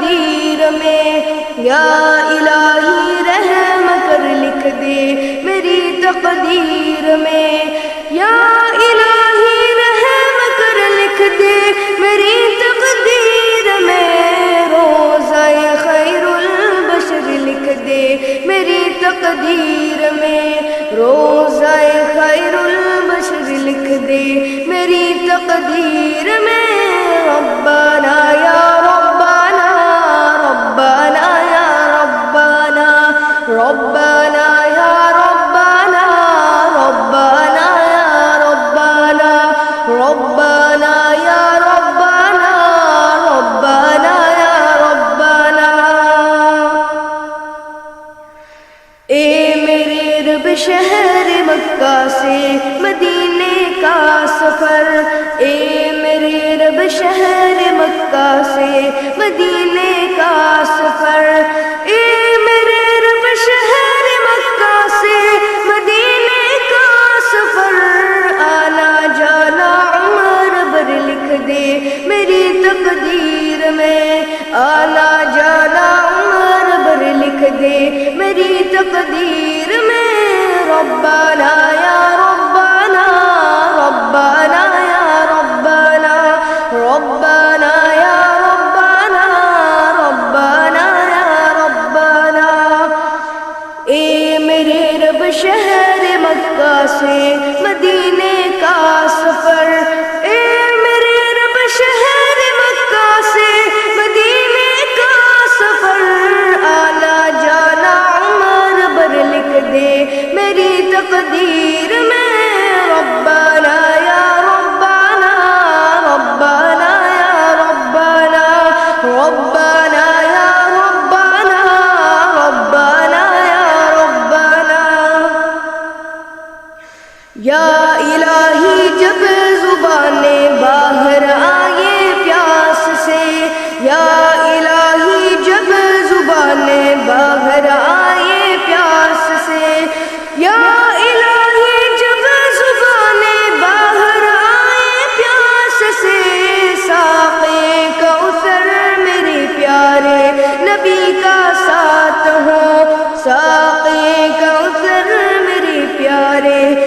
تقدیر میں، یا الہی رحم کر لکھ دے میری تقدیر میں، یا الہی رحم کر لکھ دے میری تقدیر میں، روزہ خیر البشر لکھ دے میری تقدیر میں، روزہ خیر البشر لکھ دے میری تقدیر میں، ربنا یا ربنا ربنا یا ربنا ربنا یا ربنا ربنا یا ربنا ربنا یا ربنا ربنا یا ربنا۔ اے میرے رب شہر مکہ سے مدینے کا سفر، اے میرے رب شہر مکہ سے مدینے کا سفر، اے میرے رب شہر مکہ سے مدینے کا سفر، آنا جانا عمر بھر لکھ دے میری تقدیر میں، آنا جانا عمر بھر لکھ دے میری تقدیر میں، ربنا یا ربنا ربنا یا ربنا ربنا یا ربنا ربنا یا ربنا۔ اے میرے رب شہر مکہ سے مدینے کا سفر، اے میرے رب شہر مکہ سے مدینے کا سفر، آنا جانا عمر بھر لکھ دے میری تقدیر میں، ربنا یا ربنا ربنا یا ربنا ربنا یا ربنا ربنا یا ربنا۔ یا الہی جب زبانیں باہر آئے پیاس سے، یا الہی جب زبانیں باہر آئے پیاس سے، یا الہی جب زبانیں باہر آئے پیاس سے، ساقِ کوثر میرے پیارے نبی کا ساتھ ہو، ساقِ کوثر میرے پیارے